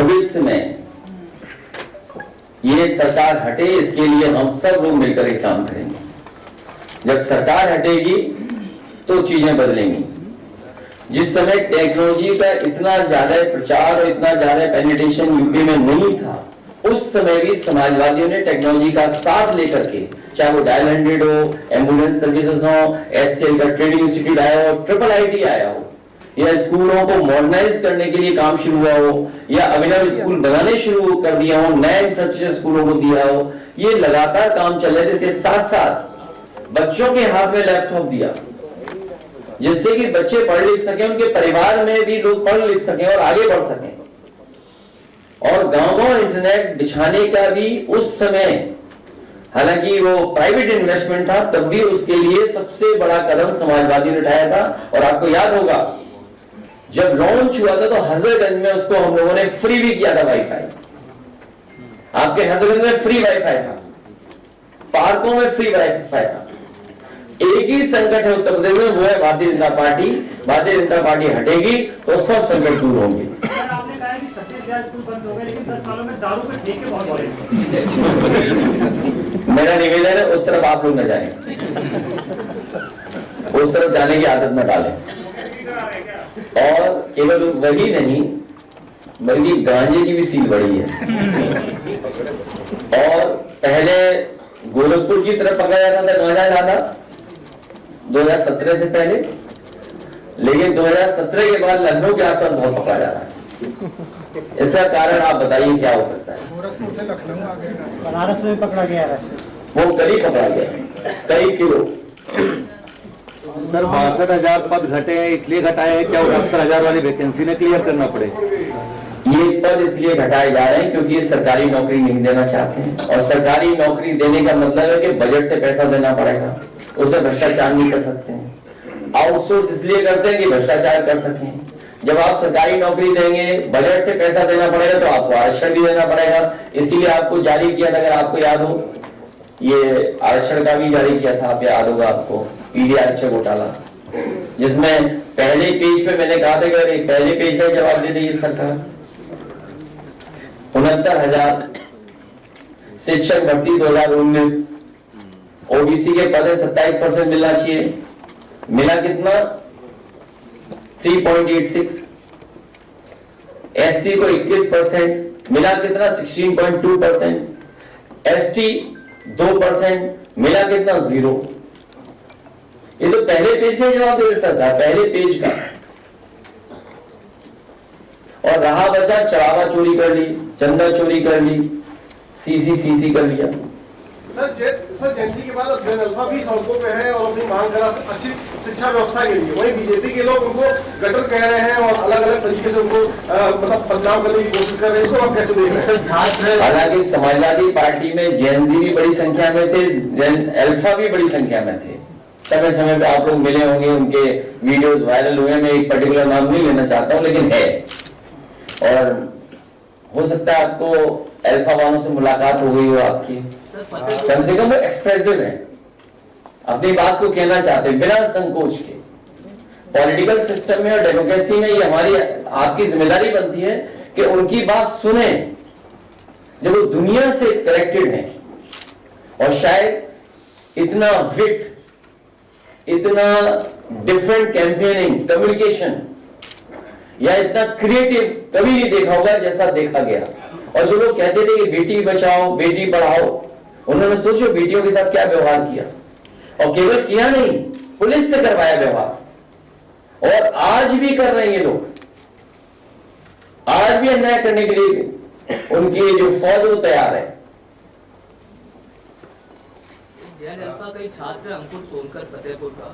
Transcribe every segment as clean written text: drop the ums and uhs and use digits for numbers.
भविष्य में ये सरकार हटे, इसके लिए हम सब लोग मिलकर एक काम करेंगे। जब सरकार हटेगी तो चीजें बदलेंगी। जिस समय टेक्नोलॉजी का इतना ज्यादा प्रचार और इतना ज्यादा पेनिट्रेशन यूपी में नहीं था, उस समय भी समाजवादियों ने टेक्नोलॉजी का साथ लेकर के, चाहे वो डायल 100 हो, एम्बुलेंस सर्विसेज हो, एससीएल का ट्रेनिंग इंस्टीट्यूट आया हो, ट्रिपल आईटी आया हो, या स्कूलों को मॉडर्नाइज करने के लिए काम शुरू हुआ हो, या अभिनव स्कूल बनाने शुरू कर दिया हो, नया इंफ्रास्ट्रक्चर स्कूलों को दिया हो, ये लगातार काम चल रहे थे। इसके साथ साथ बच्चों के हाथ में लैपटॉप दिया, जिससे कि बच्चे पढ़ लिख सके, उनके परिवार में भी लोग पढ़ लिख सके और आगे बढ़ सकें। और गांव-गांव इंटरनेट बिछाने का भी उस समय, हालांकि वो प्राइवेट इन्वेस्टमेंट था, तब भी उसके लिए सबसे बड़ा कदम समाजवादी ने उठाया था। और आपको याद होगा जब लॉन्च हुआ था तो हजरतगंज में उसको हम लोगों ने फ्री भी किया था वाईफाई। आपके हजरतगंज में फ्री वाईफाई था, पार्कों में फ्री वाईफाई था। एक ही संकट है उत्तर प्रदेश में, वो है भारतीय जनता पार्टी। भारतीय जनता पार्टी हटेगी तो सब संकट दूर होंगे। आपने कहा कि 36,000 स्कूल बंद हो गए, लेकिन 10 सालों में दारू के ठेके बहुत बढ़े। मेरा निवेदन है उस तरफ आप लोग न जाएं, उस तरफ जाने की आदत न डालें। और केवल वही नहीं बल्कि गांजे की भी सील बढ़ी है। और पहले गोरखपुर की तरफ पकड़ा जाता था गांजा ज्यादा 2017 से पहले, लेकिन 2017 के बाद लखनऊ के आसपास बहुत पकड़ा जा रहा है। इसका कारण आप बताइए क्या हो सकता है? गोरखपुर से लखनऊ आ गया, बनारस में पकड़ा गया है, वो कई पकड़ा गया, कई किलो। सर 62,000 पद घटे हैं, इसलिए घटाए हैं क्या 69,000 वाली वैकेंसी ने क्लियर करना पड़े? ये पद इसलिए घटाए जा रहे हैं क्योंकि ये सरकारी नौकरी नहीं देना चाहते हैं। और सरकारी नौकरी देने का मतलब है कि बजट से पैसा देना पड़ेगा, उसे भ्रष्टाचार नहीं कर सकते हैं। आउटसोर्स इसलिए करते हैं कि भ्रष्टाचार कर सकें। जब आप सरकारी नौकरी देंगे, बजट से पैसा देना पड़ेगा, तो आपको आरक्षण भी देना पड़ेगा। इसीलिए आपको जारी किया था, अगर आपको याद हो, ये आरक्षण का भी जारी किया था, आप याद होगा आपको, ईडी आरक्षण घोटाला, जिसमें पहले पेज पे मैंने कहा था कि पहले पेज का जवाब दे देगी सरकार। 69,000 शिक्षक भर्ती 2019, ओबीसी के पद 27% मिलना चाहिए, मिला कितना? 3.86। एससी को 21%, मिला कितना? 16.2%। एसटी 2%, मिला कितना? 0। ये तो पहले पेज का जवाब दे सरकार, पहले पेज का। और रहा बचा चढ़ावा चोरी कर ली, चंदा चोरी कर ली, सीसी कर लिया। सर जयंती के बाद जेन अल्फा भी सड़कों पे है और अपनी मांग करा अच्छी शिक्षा व्यवस्था के लिए, वही बीजेपी के लोग उनको गटर कह रहे हैं और अलग अलग तरीके से उनको मतलब बदनाम करने की कोशिश कर रहे हैं। इसको आप कैसे देख रहे हैं? हालांकि समाजवादी पार्टी में जेएनजी भी बड़ी संख्या में थे, जेन अल्फा भी बड़ी संख्या में थे। समय समय पे आप लोग मिले होंगे, उनके वीडियोस वायरल हुए। मैं एक पर्टिकुलर नाम नहीं लेना चाहता हूं, लेकिन है। और हो सकता है आपको अल्फा वालों से मुलाकात हो गई हो आपकी, कम से कम वो एक्सप्रेसिव है, अपनी बात को कहना चाहते हैं बिना संकोच के। पॉलिटिकल सिस्टम में और डेमोक्रेसी में ये हमारी आपकी जिम्मेदारी बनती है कि उनकी बात सुने जब वो दुनिया से कनेक्टेड हैं। और शायद इतना विट, इतना डिफरेंट कैंपेनिंग कम्युनिकेशन या इतना क्रिएटिव कभी नहीं देखा होगा जैसा देखा गया। और जो लोग कहते थे कि बेटी बचाओ बेटी पढ़ाओ, उन्होंने सोचो बेटियों के साथ क्या व्यवहार किया। और केवल किया नहीं, पुलिस से करवाया व्यवहार। और आज भी कर रहे हैं ये लोग, आज भी अन्याय करने के लिए उनकी जो फौज वो तैयार है। जैन अल्फा का एक छात्र अंकुर सोनकर फतेहपुर का,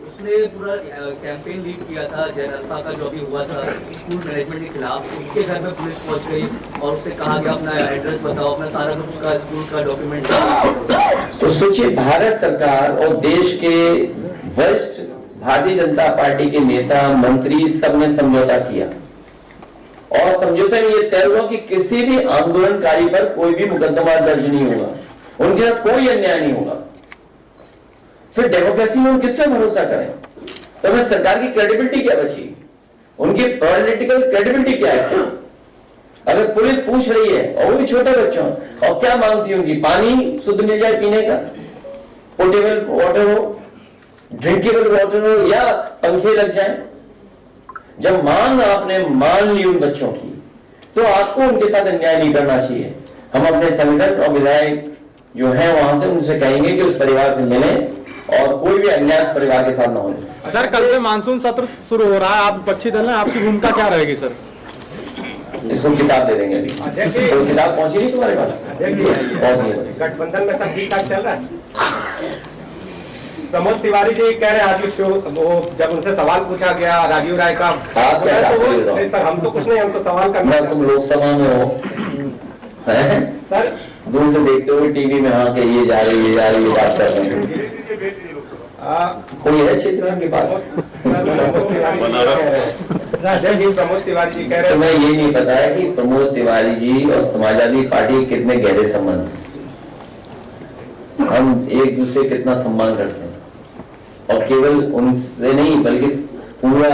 उसने पूरा कैंपेन लीड किया था जैन अल्फा का जो भी हुआ था स्कूल मैनेजमेंट के खिलाफ। उनके घर में पुलिस पहुंच गई और उससे कहा कि अपना एड्रेस बताओ, अपना सारा कुछ उसका स्कूल का डॉक्यूमेंट। तो सोचिए, भारत सरकार और देश के वरिष्ठ भारतीय जनता पार्टी के नेता मंत्री सबने समझौता किया और समझौते में यह तय हुआ कि किसी भी आंदोलनकारी पर कोई भी मुकदमा दर्ज नहीं होगा, उनके साथ कोई अन्याय नहीं होगा। फिर डेमोक्रेसी में हम किस पे भरोसा करें? तो फिर सरकार की क्रेडिबिलिटी क्या बची? उनकी पॉलिटिकल क्रेडिबिलिटी क्या है? अगर पुलिस पूछ रही है, और वो भी छोटे बच्चों, और क्या मांगती होंगी? पानी शुद्ध मिल जाए पीने का, पोर्टेबल वाटर हो, ड्रिंकेबल वाटर हो, या पंखे लग जाए। जब मांग आपने मान ली उन बच्चों की, तो आपको उनके साथ अन्याय नहीं करना चाहिए। हम अपने संगठन और विधायक जो हैं वहां से उनसे कहेंगे कि उस परिवार से मिलें और कोई भी अन्याय उस परिवार के साथ न हो। सर, कल से मानसून सत्र शुरू हो रहा है, आप विपक्षी दल हैं, आपकी भूमिका क्या रहेगी सर? इसको किताब दे देंगे अभी। तो किताब पहुंची नहीं तुम्हारे पास? गठबंधन में सब ठीक ठाक चल रहा है। प्रमोद तिवारी जी कह रहे हैं आज शो, वो जब उनसे सवाल पूछा गया राजीव राय का, आप क्या चाहते हो? नहीं सर, हम तो कुछ नहीं, हम तो सवाल करना। तुम लोकसभा में हो सर, दूर से देखते हो टीवी में, हाँ के ये जा रही ये बात कर रहे हैं। कोई है क्षेत्र के पास? प्रमोद तिवारी जी कह रहे हैं, तुम्हें ये नहीं पता है कि प्रमोद तिवारी जी और समाजवादी पार्टी के कितने गहरे संबंध हैं। हम एक दूसरे कितना सम्मान करते हैं, और केवल उनसे नहीं बल्कि पूरा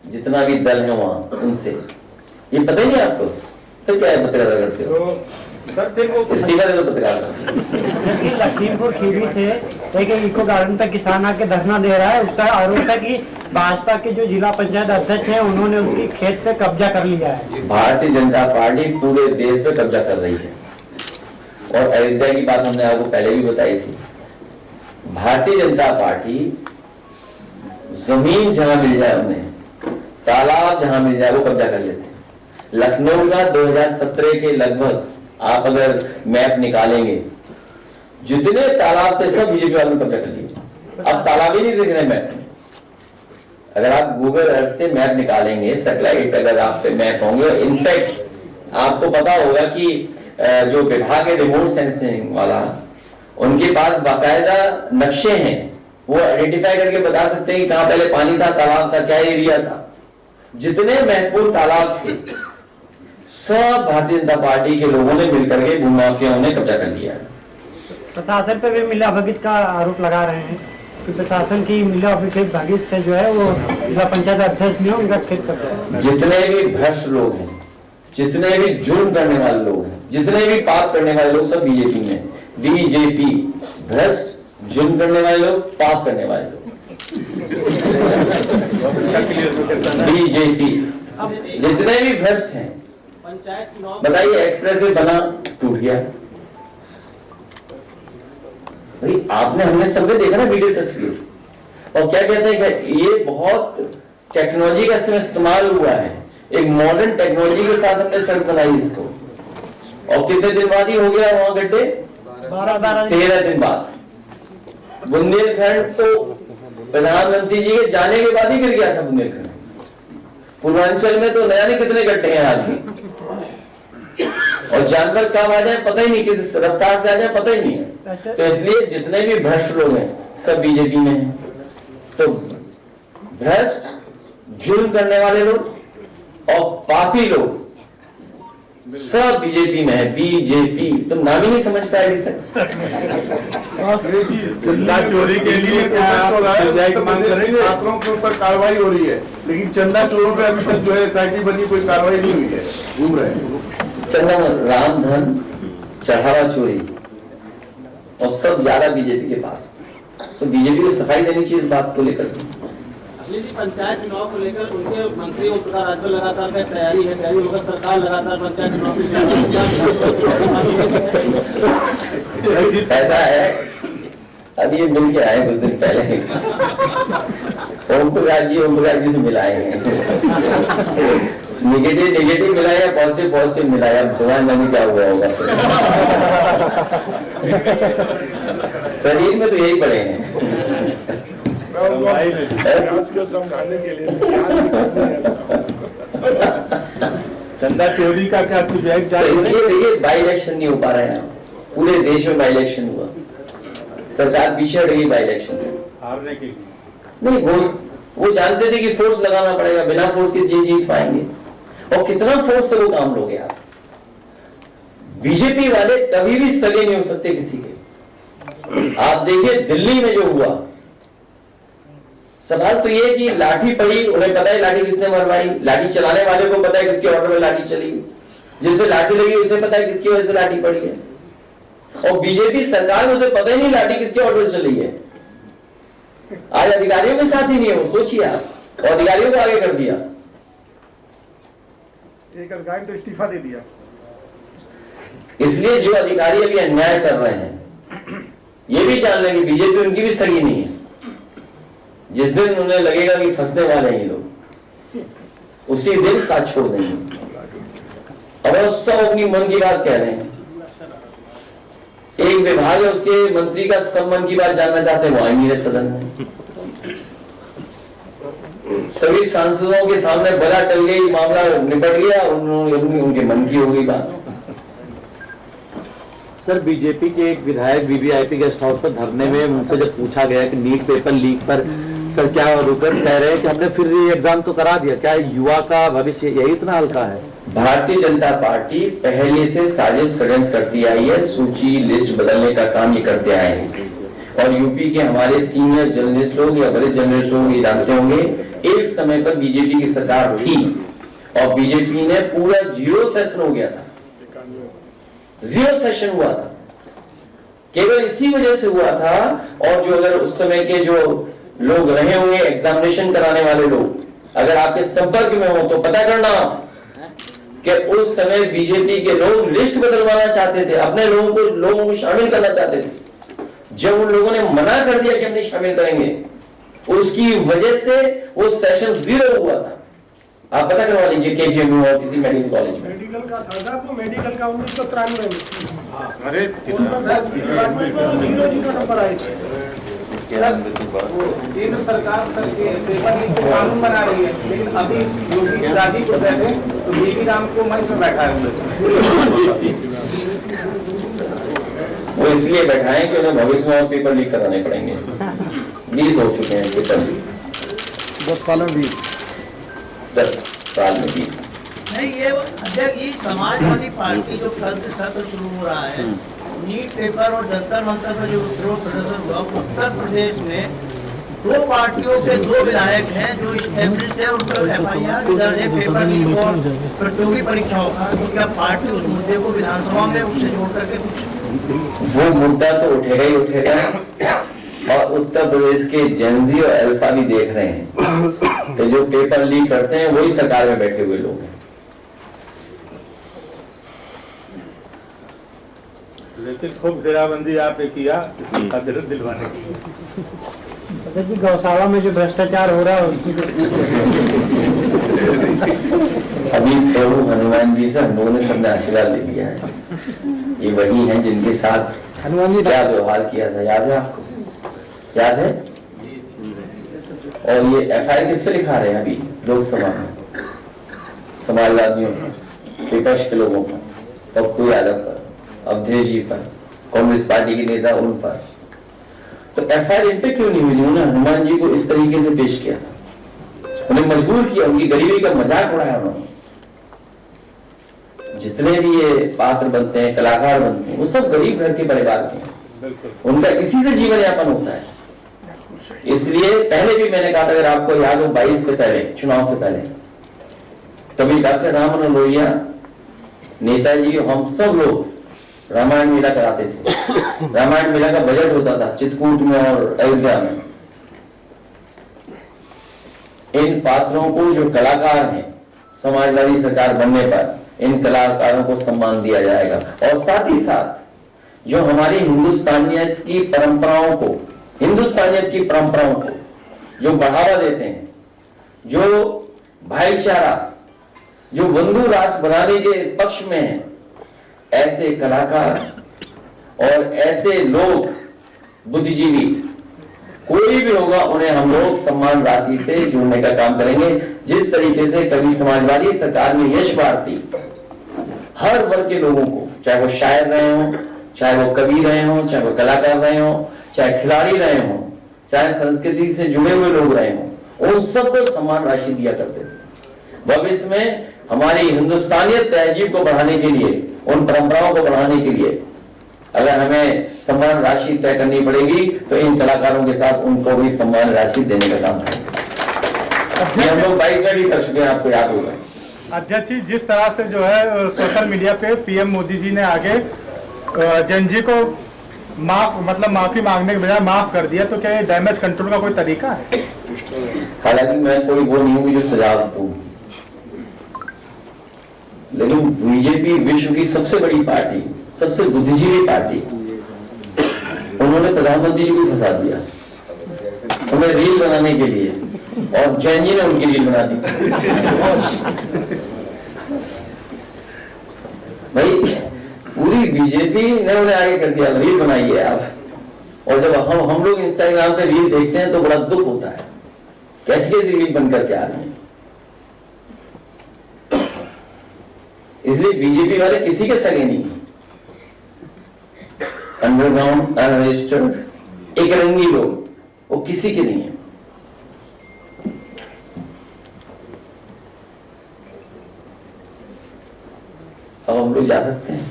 जितना भी दल है वहां उनसे। ये पता ही नहीं आपको? तो क्या है पत्रकारिता करते हो? सर फिर वो इस्तीफा दे दो पत्रकारिता। लखीमपुर खीरी से एक इको गार्डन पे किसान आके धरना दे रहा है। उसका आरोप है कि भाजपा के जो जिला पंचायत अध्यक्ष हैं उन्होंने उसकी खेत पे कब्जा कर लिया है। भारतीय जनता पार्टी पूरे देश पे कब्जा कर रही है, और अयोध्या की बात हमने आपको पहले भी बताई थी। भारतीय जनता पार्टी जमीन जहां मिल जाए उन्हें, तालाब जहां मिल जाए वो कब्जा कर लेते हैं। लखनऊ का 2017 के लगभग आप अगर मैप निकालेंगे, जितने तालाब थे सब बीजेपी वालों ने कब्जा कर लिए। अब तालाब ही नहीं दिख रहे मैप में। अगर आप गूगल अर्थ से मैप निकालेंगे, सैटेलाइट अगर आप पे मैप होंगे, इनफैक्ट आपको पता होगा कि जो विभाग है रिमोट सेंसिंग वाला, उनके पास बाकायदा नक्शे हैं, वो आइडेंटिफाई करके बता सकते हैं कि कहां पहले पानी था, तालाब था, क्या एरिया था। जितने महत्वपूर्ण तालाब थे सब भारतीय जनता पार्टी के लोगों ने मिलकर के भूमाफियाओं ने कब्जा कर लिया। प्रशासन पे भी मिलाभगत का आरोप लगा रहे हैं कि प्रशासन की मिलाभगत से जो है वो जिला पंचायत अध्यक्ष ने उनका खेत कब्जा। जितने भी भ्रष्ट लोग हैं, जितने भी जुर्म करने वाले लोग हैं, जितने भी पाप करने वाले लोग, सब बीजेपी में। बीजेपी, भ्रष्ट, जुर्म करने वाले लोग, पाप करने वाले लोग, बीजेपी। जितने भी भ्रष्ट हैं, बताइए एक्सप्रेस वे बना, टूट गया। भाई आपने, हमने सबने देखा ना वीडियो तस्वीर, और क्या कहते हैं कि ये बहुत टेक्नोलॉजी का इसमें इस्तेमाल हुआ है। एक मॉडर्न टेक्नोलॉजी के साथ हमने सड़क बनाई इसको, और कितने दिन बाद ही हो गया वहां गड्ढे? 13 दिन बाद। बुंदेलखंड तो प्रधानमंत्री जी के जाने के बाद ही गिर गया था बुंदेलखंड। पूर्वांचल में तो नया नहीं कितने गड्ढे हैं आज भी, और जानवर कब आ जाए पता ही नहीं, किस रफ्तार से आ जाए पता ही नहीं है। तो इसलिए जितने भी भ्रष्ट लोग हैं सब बीजेपी में हैं। तो भ्रष्ट, जुल्म करने वाले लोग और पापी लोग सब बीजेपी में है। बीजेपी, तुम नाम ही नहीं समझ पाए अभी तक। चंदा चोरी के लिए छात्रों के ऊपर कार्रवाई हो रही है, लेकिन चंदा चोरों पे अभी तक जो है एसआईटी बनी, कोई कार्रवाई नहीं हुई है, घूम रहे हैं। चंदा, राम धन, चढ़ावा चोरी और सब ज्यादा बीजेपी के पास। तो बीजेपी को सफाई देनी चाहिए इस बात को लेकर। पंचायत चुनाव को लेकर उनके मंत्री ओम प्रकाश राजभर लगातार तैयारी होगा, सरकार लगातार पंचायत चुनाव ऐसा है, अब ये मिल के आए कुछ दिन पहले, ओम प्रकाश जी से मिलाए हैं। नेगेटिव मिला या पॉजिटिव मिला या तुम्हारे मन में क्या हुआ होगा? शरीर में तो यही पड़े हैं। समझाने के लिए चंदा चोरी का क्या सुझाव? इसलिए देखिए बाई इलेक्शन नहीं हो पा रहा है, पूरे देश में बाई इलेक्शन हुआ, सरकार पीछे हट गई बाई इलेक्शन से। हारने की नहीं, वो जानते थे कि फोर्स लगाना पड़ेगा, बिना फोर्स के जीत पाएंगे। और कितना फोर्स से वो काम लोगे आप? बीजेपी वाले कभी भी सगे नहीं हो सकते किसी के। आप देखिए दिल्ली में जो हुआ, सवाल तो ये कि लाठी पड़ी, उन्हें पता है लाठी किसने मरवाई, लाठी चलाने वाले को पता है किसके ऑर्डर में लाठी चली, जिस पे लाठी लगी उसे पता है किसकी वजह से लाठी पड़ी है, और बीजेपी सरकार में उसे पता ही नहीं लाठी किसके ऑर्डर से चली है। आज अधिकारियों के साथ ही नहीं है वो, सोचिए आप, और अधिकारियों को आगे कर दिया। एक अधिकारी तो इस्तीफा दे दिया। इसलिए जो अधिकारी अभी अन्याय कर रहे हैं ये भी जान लें कि बीजेपी उनकी भी सही नहीं है। जिस दिन उन्हें लगेगा कि फंसने वाले हैं ये लोग, उसी दिन साथ छोड़ देंगे। अब वो सब अपनी मन की बात कह रहे हैं। एक विभाग है उसके मंत्री का सब मन की बात जानना चाहते हैं, वो आए मेरे सदन में। सभी सांसदों के सामने बला टल गई, मामला निपट गया, उन्होंने उनके मन की हो गई बात। सर, बीजेपी के एक विधायक वीवीआईपी गेस्ट हाउस पर धरने में उनसे जब पूछा गया कि नीट पेपर लीक पर सर क्या रुकर, कह रहे हैं कि हमने फिर एग्जाम तो करा दिया, क्या युवा का भविष्य यही इतना हल्का है? भारतीय जनता पार्टी पहले से साजिश षड्यंत्र करती आई है, सूची लिस्ट बदलने का काम ये करते आए हैं। और यूपी के हमारे सीनियर जर्नलिस्ट लोग या बड़े जर्नलिस्ट लोग ये जानते होंगे, एक समय पर बीजेपी की सरकार थी और बीजेपी ने पूरा 0 सेशन हो गया था, 0 सेशन हुआ था, केवल इसी वजह से हुआ था। और जो अगर उस समय के जो लोग रहे होंगे एग्जामिनेशन कराने वाले लोग, अगर आपके संपर्क में हो तो पता करना कि उस समय बीजेपी के लोग लिस्ट बदलवाना चाहते थे, अपने लोगों को शामिल करना चाहते थे। जब उन लोगों ने मना कर दिया कि हम नहीं शामिल करेंगे, उसकी वजह से वो सेशन 0 हुआ था। आप पता करवा लीजिए केजीएम में और किसी मेडिकल कॉलेज में। मेडिकल का था तो मेडिकल का 1993 में। अरे नंबर आए थे। केंद्र सरकार पेपर लीक को कानून बना रही है, लेकिन अभी योगी गाजीपुर बैठे तो बीबी राम को मंच में बैठा है। वो इसलिए बैठाएं कि उन्हें भविष्य में और पेपर लीक कराने पड़ेंगे। 20 हो चुके हैं पेपर लीक, 10 साल में 20। 10 साल में 20। नहीं, ये अध्यक्ष जी समाजवादी पार्टी जो कल से सत्र शुरू हो रहा है, नीट पेपर और जंतर मंतर पर जो विरोध प्रदर्शन हुआ, उत्तर प्रदेश में 2 पार्टियों के 2 विधायक हैं जो स्टैब्लिश्ड है, उन पर FIR दर्ज है पेपर लीक और प्रतियोगी परीक्षाओं का। तो क्या पार्टी उस मुद्दे को विधानसभा में उससे जोड़ करके कुछ? वो मुद्दा तो उठेगा ही उठेगा, और उत्तर प्रदेश के जेनजी और अल्फा भी देख रहे हैं कि जो पेपर लीक करते हैं वही सरकार में बैठे हुए लोग हैं। लेकिन खूब घेराबंदी आपने किया हजरत दिलवाने की। जी गौशाला में जो भ्रष्टाचार हो रहा है उसकी अभी प्रभु हनुमान जी से हम लोगों ने सबने आशीर्वाद ले लिया है। ये वही हैं जिनके साथ हनुमान जी क्या व्यवहार किया था, याद है आपको? याद है? और ये FIR किस पे लिखा रहे हैं अभी लोकसभा में? समाजवादियों पर, विपक्ष के लोगों पर, पप्पू यादव पर, अवधेश जी पर, कांग्रेस पार्टी के नेता उन पर। तो FIR इन पे क्यों नहीं हुई? उन्होंने हनुमान जी को इस तरीके से पेश किया, उन्हें मजबूर किया, उनकी गरीबी का मजाक उड़ाया उन्होंने। जितने भी ये पात्र बनते हैं, कलाकार बनते हैं, वो सब गरीब घर के परिवार के हैं, उनका इसी से जीवन यापन होता है। इसलिए पहले भी मैंने कहा था, अगर आपको याद हो 22 से पहले, चुनाव से पहले, तभी डॉक्टर राम मनोहर लोहिया, नेताजी, हम सब लोग रामायण मेला कराते थे। रामायण मेला का बजट होता था चित्रकूट में और अयोध्या में। इन पात्रों को जो कलाकार हैं, समाजवादी सरकार बनने पर इन कलाकारों को सम्मान दिया जाएगा। और साथ ही साथ जो हमारी हिंदुस्तानियत की परंपराओं को जो बढ़ावा देते हैं, जो भाईचारा, जो बंधु राष्ट्र बनाने के पक्ष में है, ऐसे कलाकार और ऐसे लोग, बुद्धिजीवी, कोई भी होगा, उन्हें हम लोग सम्मान राशि से जोड़ने का काम करेंगे। जिस तरीके से कभी समाजवादी सरकार में यश भारती हर वर्ग के लोगों को, चाहे वो शायर रहे हों, चाहे वो कवि रहे हों, चाहे वो कलाकार रहे हों, चाहे खिलाड़ी रहे हों, चाहे संस्कृति से जुड़े हुए लोग रहे हों, उन सबको सम्मान राशि दिया करते थे। भविष्य में हमारी हिंदुस्तानियत तहजीब को बढ़ाने के लिए, उन परंपराओं को बढ़ाने के लिए अगर हमें सम्मान राशि तय करनी पड़ेगी तो इन कलाकारों के साथ उनको भी सम्मान राशि देने का काम करेंगे। हम लोग 22 में भी कर चुके हैं, आपको याद होगा। अध्यक्ष जी, जिस तरह से जो है सोशल मीडिया पे पीएम मोदी जी ने आगे जैन जी को माफी मांगने के बजाय माफ कर दिया, तो क्या ये डैमेज कंट्रोल का कोई तरीका है? हालांकि मैं कोई वो नहीं हूं जो सजा दूं, लेकिन बीजेपी विश्व की सबसे बड़ी पार्टी, सबसे बुद्धिजीवी पार्टी, उन्होंने प्रधानमंत्री जी को फंसा दिया उन्हें रील बनाने के लिए, और जैन जी ने उनकी रील बना दी। भाई पूरी बीजेपी ने उन्हें आगे कर दिया, रील बनाई है आप। और जब हम लोग इंस्टाग्राम पे रील देखते हैं तो बड़ा दुख होता है, कैसी कैसी रील बन करके आ रही है। इसलिए बीजेपी वाले किसी के सगे नहीं, अंडरग्राउंड, अनरजिस्टर्ड, एक रंगी लोग, वो किसी के नहीं है। अब हम लोग जा सकते हैं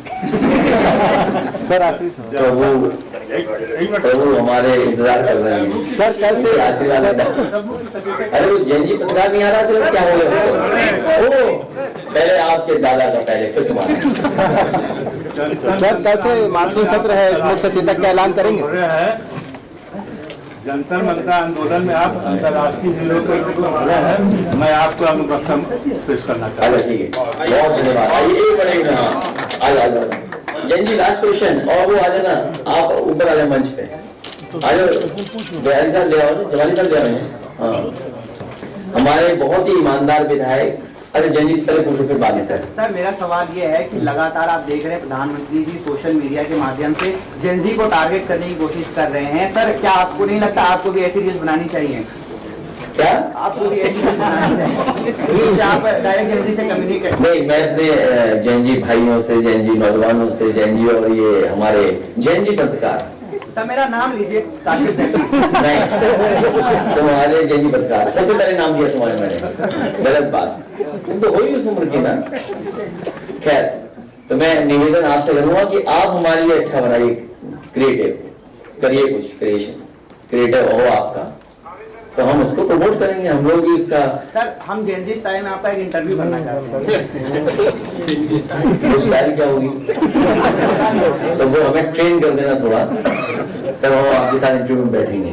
सर आखिरी प्रभु हमारे इंतजार कर रहे हैं सर, कैसे आशीर्वाद देना। अरे वो जैन जी पत्रकार नहीं आ रहा, चलो क्या हो गया ओ पहले आपके दादा का, पहले फिर तुम्हारा। सर कैसे मानसून सत्र है, मुख्य सचेतक का ऐलान करेंगे? जंतर मंतर आंदोलन में आप अंतर्राष्ट्रीय हीरो को रहे हैं, मैं आपको अनुपस्थित पेश करना चाहता हूँ। ठीक है, बहुत धन्यवाद। आइए एक बड़े आ जाओ जैन जी, लास्ट क्वेश्चन, और वो आ जाना, आप ऊपर आ जाए मंच पे, आ जाओ। जवाली साहब ले आओ, जवाली साहब ले आओ। हाँ, हमारे बहुत ही ईमानदार विधायक। अरे जैन जी पहले पूछो, फिर बाद में सर। सर मेरा सवाल ये है कि लगातार आप देख रहे हैं प्रधानमंत्री जी सोशल मीडिया के माध्यम से जेन जी को टारगेट करने की कोशिश कर रहे हैं। सर क्या आपको नहीं लगता आपको भी ऐसी रील्स बनानी चाहिए? क्या आपको भी ऐसी रील्स बनानी चाहिए? आप डायरेक्ट जेन जी से कम्युनिकेट नहीं, मैं अपने जैन जी भाइयों से, जैन जी नौजवानों से, जैन जी और ये हमारे जैन जी पत्रकार, सर मेरा नाम लीजिए काशिफ नहीं तुम्हारे जैन जी पत्रकार, सबसे पहले नाम दिया तुम्हारे मैंने, गलत बात, तुम तो हो ही उस उम्र की ना। खैर, तो मैं निवेदन आपसे करूंगा कि आप हमारे लिए अच्छा बनाइए, क्रिएटिव करिए, कुछ क्रिएटिव हो आपका, तो हम उसको प्रमोट करेंगे, हम लोग भी उसका। सर हम जेन जी स्टाइल में आपका एक इंटरव्यू करना चाहते हैं। वो स्टाइल क्या होगी? तो वो हमें ट्रेन कर देना थोड़ा, तब हम आपके साथ इंटरव्यू में बैठेंगे।